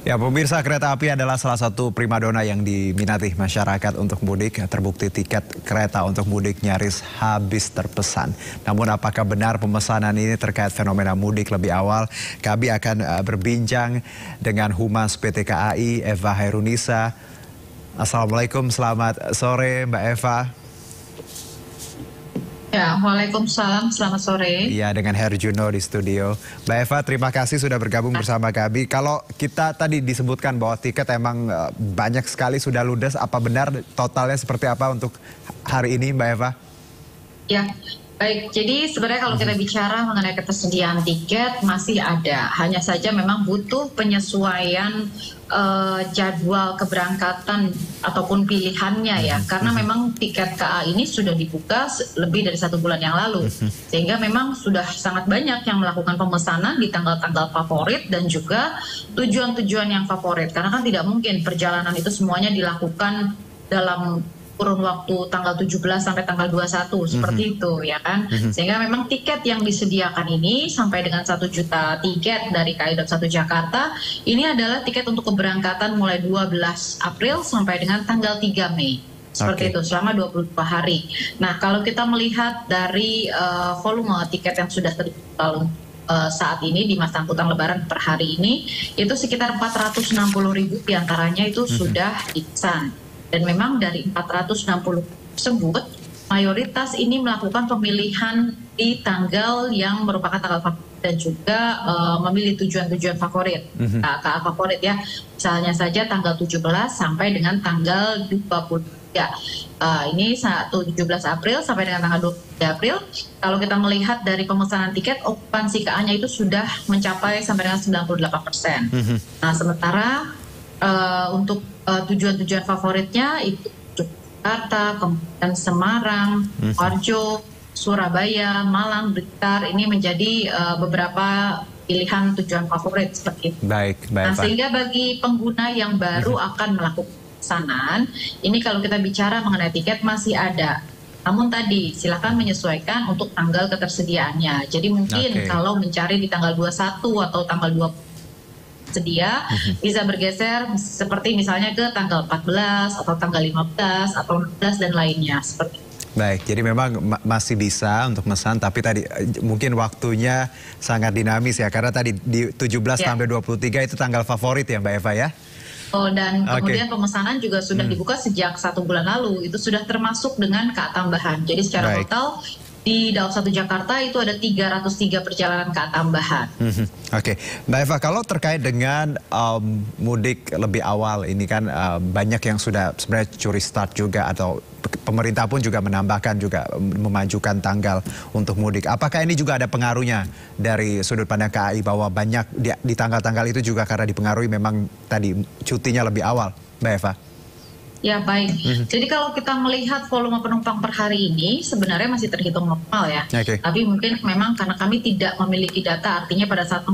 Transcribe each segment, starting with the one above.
Ya, pemirsa, kereta api adalah salah satu primadona yang diminati masyarakat untuk mudik. Terbukti tiket kereta untuk mudik nyaris habis terpesan. Namun apakah benar pemesanan ini terkait fenomena mudik lebih awal? Kami akan berbincang dengan Humas PT KAI, Eva Hairunisa. Assalamualaikum, selamat sore Mbak Eva. Ya, Waalaikumsalam, selamat sore. Iya, dengan Herjuno di studio. Mbak Eva, terima kasih sudah bergabung bersama kami. Kalau kita tadi disebutkan bahwa tiket emang banyak sekali sudah ludes, apa benar totalnya seperti apa untuk hari ini Mbak Eva? Ya, baik. Jadi sebenarnya kalau kita bicara mengenai ketersediaan tiket masih ada. Hanya saja memang butuh penyesuaian jadwal keberangkatan ataupun pilihannya ya. Karena memang tiket KA ini sudah dibuka lebih dari 1 bulan yang lalu. Sehingga memang sudah sangat banyak yang melakukan pemesanan di tanggal-tanggal favorit dan juga tujuan-tujuan yang favorit. Karena kan tidak mungkin perjalanan itu semuanya dilakukan dalam kurun waktu tanggal 17 sampai tanggal 21 seperti itu ya kan. Sehingga memang tiket yang disediakan ini sampai dengan 1 juta tiket dari KAI Daup 1 Jakarta ini adalah tiket untuk keberangkatan mulai 12 April sampai dengan tanggal 3 Mei. Seperti itu selama 22 hari. Nah, kalau kita melihat dari volume tiket yang sudah terjual saat ini di masa angkutan lebaran per hari ini itu sekitar 460.000 diantaranya itu sudah dipesan. Dan memang dari 460 tersebut, mayoritas ini melakukan pemilihan di tanggal yang merupakan tanggal favorit dan juga memilih tujuan-tujuan favorit, KA favorit ya. Misalnya saja tanggal 17 sampai dengan tanggal 23. Ini 17 April sampai dengan tanggal 23 April. Kalau kita melihat dari pemesanan tiket, okupansi KA-nya itu sudah mencapai sampai dengan 98%. Nah, sementara untuk tujuan-tujuan favoritnya itu Jakarta, kemudian Semarang, Warjo, Surabaya, Malang, Blitar ini menjadi beberapa pilihan tujuan favorit seperti itu. Baik. Nah, sehingga bagi pengguna yang baru akan melakukan pesanan, ini kalau kita bicara mengenai tiket masih ada. Namun tadi silakan menyesuaikan untuk tanggal ketersediaannya. Jadi mungkin kalau mencari di tanggal 21 atau tanggal 20 sedia bisa bergeser seperti misalnya ke tanggal 14 atau tanggal 15 atau 16 dan lainnya seperti itu. Baik, jadi memang masih bisa untuk mesan, tapi tadi mungkin waktunya sangat dinamis ya, karena tadi di 17 sampai 23 itu tanggal favorit ya Mbak Eva ya? Oh, dan kemudian pemesanan juga sudah dibuka sejak 1 bulan lalu, itu sudah termasuk dengan KA tambahan. Jadi secara total di Daup 1 Jakarta itu ada 303 perjalanan KA tambahan. Oke, Mbak Eva, kalau terkait dengan mudik lebih awal ini kan banyak yang sudah sebenarnya curi start juga atau pemerintah pun juga menambahkan juga memajukan tanggal untuk mudik. Apakah ini juga ada pengaruhnya dari sudut pandang KAI bahwa banyak di tanggal-tanggal itu juga karena dipengaruhi memang tadi cutinya lebih awal, Mbak Eva? Ya, baik. Jadi kalau kita melihat volume penumpang per hari ini sebenarnya masih terhitung normal ya. Tapi mungkin memang karena kami tidak memiliki data, artinya pada saat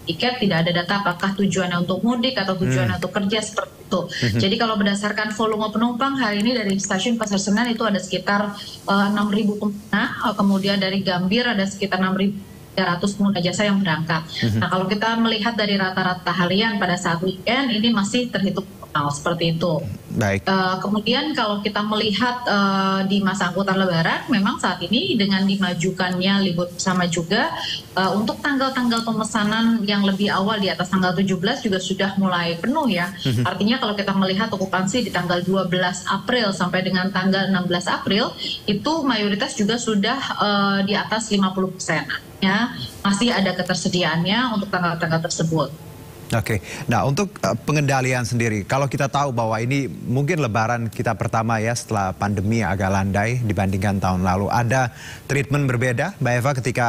tiket tidak ada data apakah tujuannya untuk mudik atau tujuannya untuk kerja seperti itu. Jadi kalau berdasarkan volume penumpang hari ini dari stasiun Pasar Senen itu ada sekitar 6.000 pengguna, kemudian dari Gambir ada sekitar 6.300 pengguna jasa yang berangkat. Nah, kalau kita melihat dari rata-rata harian pada saat weekend ini masih terhitung normal seperti itu. Baik. Kemudian kalau kita melihat di masa angkutan lebaran, memang saat ini dengan dimajukannya libur bersama juga untuk tanggal-tanggal pemesanan yang lebih awal di atas tanggal 17 juga sudah mulai penuh ya. Artinya kalau kita melihat okupansi di tanggal 12 April sampai dengan tanggal 16 April itu mayoritas juga sudah di atas 50%. Ya, masih ada ketersediaannya untuk tanggal-tanggal tersebut. Oke, nah untuk pengendalian sendiri, kalau kita tahu bahwa ini mungkin lebaran kita pertama ya setelah pandemi agak landai dibandingkan tahun lalu. Ada treatment berbeda Mbak Eva ketika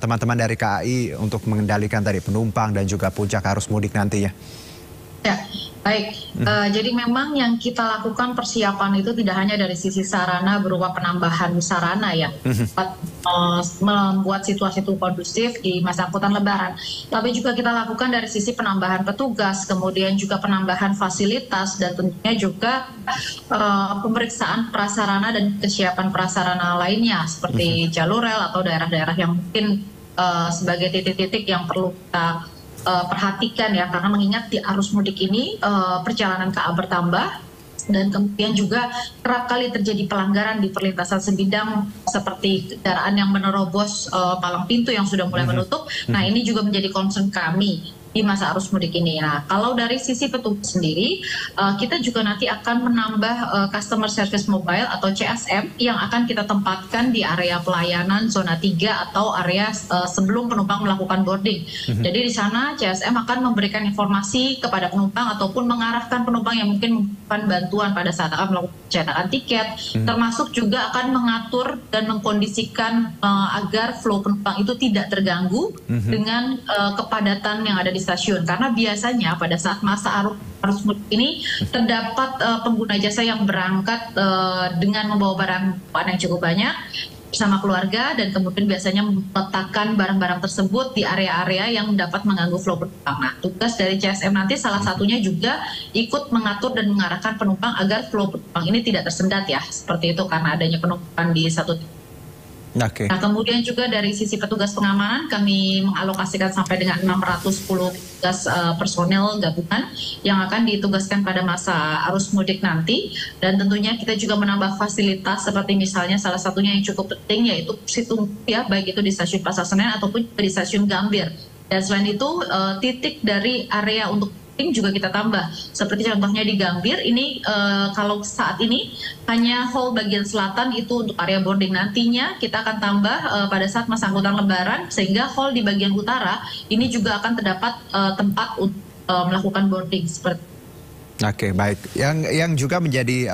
teman-teman dari KAI untuk mengendalikan tadi penumpang dan juga puncak arus mudik nantinya? Ya, baik. Jadi memang yang kita lakukan persiapan itu tidak hanya dari sisi sarana berupa penambahan sarana ya, membuat situasi itu kondusif di masa angkutan lebaran. Tapi juga kita lakukan dari sisi penambahan petugas, kemudian juga penambahan fasilitas dan tentunya juga pemeriksaan prasarana dan kesiapan prasarana lainnya seperti jalur rel atau daerah-daerah yang mungkin sebagai titik-titik yang perlu kita perhatikan ya, karena mengingat di arus mudik ini perjalanan KA bertambah. Dan kemudian juga kerap kali terjadi pelanggaran di perlintasan sebidang seperti kendaraan yang menerobos palang pintu yang sudah mulai menutup. Nah, ini juga menjadi concern kami di masa arus mudik ini. Nah, kalau dari sisi petugas sendiri, kita juga nanti akan menambah Customer Service Mobile atau CSM yang akan kita tempatkan di area pelayanan zona 3 atau area sebelum penumpang melakukan boarding. Jadi di sana CSM akan memberikan informasi kepada penumpang ataupun mengarahkan penumpang yang mungkin membutuhkan bantuan pada saat akan melakukan pencetakan tiket, termasuk juga akan mengatur dan mengkondisikan agar flow penumpang itu tidak terganggu dengan kepadatan yang ada di stasiun, karena biasanya pada saat masa arus mudik ini terdapat pengguna jasa yang berangkat dengan membawa barang yang cukup banyak bersama keluarga, dan kemudian biasanya meletakkan barang-barang tersebut di area-area yang dapat mengganggu flow penumpang. Nah, tugas dari CSM nanti salah satunya juga ikut mengatur dan mengarahkan penumpang agar flow penumpang ini tidak tersendat ya, seperti itu, karena adanya penumpukan di satu titik. Okay. Nah, kemudian juga dari sisi petugas pengamanan, kami mengalokasikan sampai dengan 610 petugas personel gabungan yang akan ditugaskan pada masa arus mudik nanti. Dan tentunya kita juga menambah fasilitas seperti misalnya salah satunya yang cukup penting yaitu kursi tunggu ya, baik itu di stasiun Pasar Senen ataupun di stasiun Gambir. Dan selain itu titik dari area untuk juga kita tambah. Seperti contohnya di Gambir ini kalau saat ini hanya hall bagian selatan itu untuk area boarding, nantinya kita akan tambah pada saat masa angkutan lebaran, sehingga hall di bagian utara ini juga akan terdapat tempat untuk melakukan boarding seperti. Oke, baik. Yang juga menjadi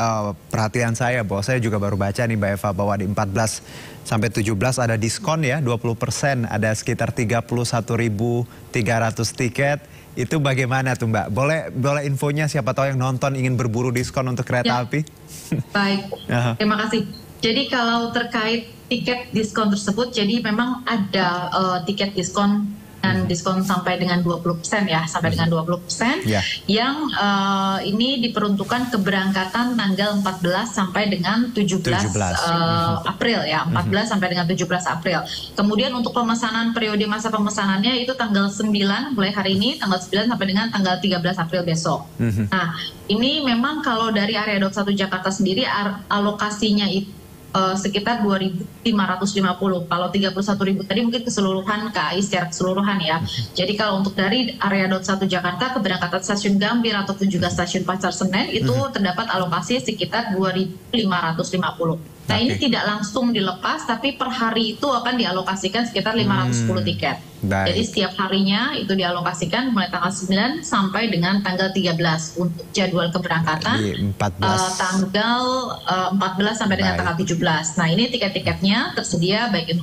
perhatian saya, bahwa saya juga baru baca nih Mbak Eva bahwa di 14 sampai 17 ada diskon ya 20%, ada sekitar 31.300 tiket. Itu bagaimana tuh Mbak? Boleh infonya, siapa tahu yang nonton ingin berburu diskon untuk kereta api? Baik, terima kasih. Jadi kalau terkait tiket diskon tersebut, jadi memang ada tiket diskon dan diskon sampai dengan 20% ya, sampai dengan 20% yang ini diperuntukkan keberangkatan tanggal 14 sampai dengan 17 April ya, 14 sampai dengan 17 April. Kemudian untuk pemesanan, periode masa pemesanannya itu tanggal 9 mulai hari ini, tanggal 9 sampai dengan tanggal 13 April besok. Nah, ini memang kalau dari area 21 Jakarta sendiri alokasinya itu sekitar 2.550. Kalau 31.000 tadi mungkin keseluruhan KAI secara keseluruhan ya. Jadi kalau untuk dari area 21 Jakarta keberangkatan stasiun Gambir ataupun juga stasiun Pasar Senen itu terdapat alokasi sekitar 2.550. Nah, ini tidak langsung dilepas, tapi per hari itu akan dialokasikan sekitar 510 tiket. Jadi setiap harinya itu dialokasikan mulai tanggal 9 sampai dengan tanggal 13 untuk jadwal keberangkatan. Tanggal 14 sampai dengan tanggal 17. Nah, ini tiket-tiketnya tersedia baik itu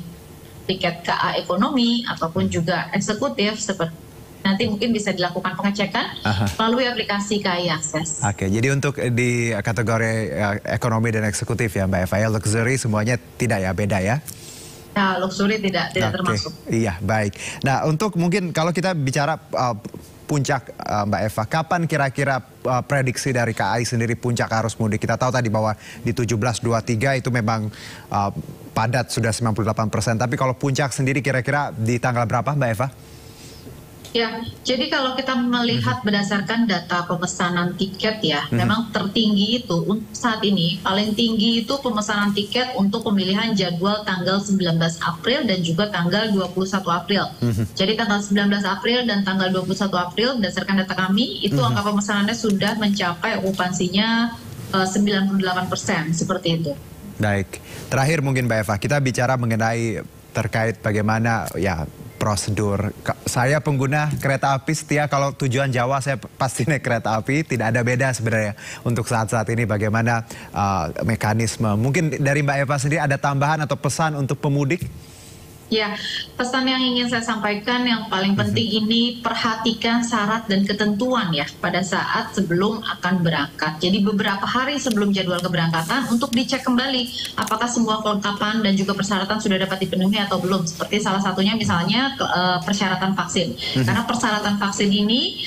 tiket KA ekonomi ataupun juga eksekutif, seperti nanti mungkin bisa dilakukan pengecekan melalui aplikasi KAI Akses. Oke, jadi untuk di kategori ekonomi dan eksekutif ya Mbak Eva, ya luxury semuanya tidak ya, beda ya? Nah, luxury tidak termasuk. Iya, baik. Nah, untuk mungkin kalau kita bicara puncak Mbak Eva, kapan kira-kira prediksi dari KAI sendiri puncak arus mudik? Kita tahu tadi bahwa di 17.23 itu memang padat sudah 98%, tapi kalau puncak sendiri kira-kira di tanggal berapa Mbak Eva? Ya, jadi kalau kita melihat berdasarkan data pemesanan tiket ya, memang tertinggi itu untuk saat ini, paling tinggi itu pemesanan tiket untuk pemilihan jadwal tanggal 19 April dan juga tanggal 21 April. Jadi tanggal 19 April dan tanggal 21 April berdasarkan data kami, itu angka pemesanannya sudah mencapai okupansinya 98%, seperti itu. Baik, terakhir mungkin Mbak Eva, kita bicara mengenai terkait bagaimana ya prosedur. Saya pengguna kereta api setia, kalau tujuan Jawa saya pasti naik kereta api, tidak ada beda sebenarnya untuk saat-saat ini bagaimana mekanisme. Mungkin dari Mbak Eva sendiri ada tambahan atau pesan untuk pemudik? Ya, pesan yang ingin saya sampaikan yang paling penting ini perhatikan syarat dan ketentuan ya pada saat sebelum akan berangkat. Jadi beberapa hari sebelum jadwal keberangkatan untuk dicek kembali apakah semua kelengkapan dan juga persyaratan sudah dapat dipenuhi atau belum. Seperti salah satunya misalnya persyaratan vaksin. Karena persyaratan vaksin ini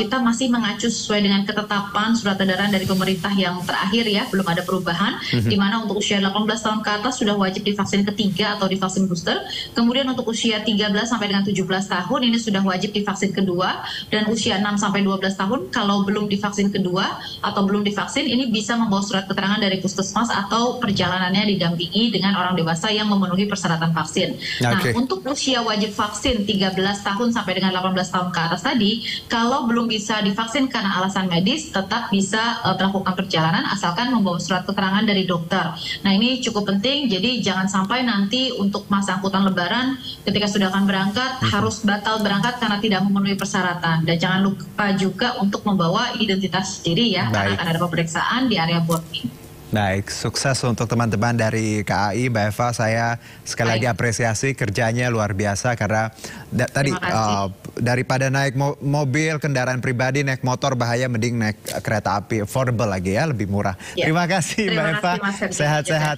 kita masih mengacu sesuai dengan ketetapan surat edaran dari pemerintah yang terakhir ya, belum ada perubahan. Di mana untuk usia 18 tahun ke atas sudah wajib divaksin ketiga atau divaksin booster. Kemudian untuk usia 13 sampai dengan 17 tahun ini sudah wajib divaksin kedua, dan usia 6 sampai 12 tahun kalau belum divaksin kedua atau belum divaksin ini bisa membawa surat keterangan dari puskesmas atau perjalanannya didampingi dengan orang dewasa yang memenuhi persyaratan vaksin. Nah, untuk usia wajib vaksin 13 tahun sampai dengan 18 tahun ke atas tadi, kalau belum bisa divaksin karena alasan medis, tetap bisa melakukan perjalanan asalkan membawa surat keterangan dari dokter. Nah, ini cukup penting, jadi jangan sampai nanti untuk masa angkutan lebaran ketika sudah akan berangkat harus batal berangkat karena tidak memenuhi persyaratan. Dan jangan lupa juga untuk membawa identitas diri ya, karena akan ada pemeriksaan di area boarding. Baik, sukses untuk teman-teman dari KAI, Mbak Eva. Saya sekali lagi apresiasi kerjanya luar biasa karena tadi daripada naik mobil, kendaraan pribadi, naik motor bahaya, mending naik kereta api affordable lagi ya, lebih murah. Terima kasih Mbak Eva, sehat-sehat.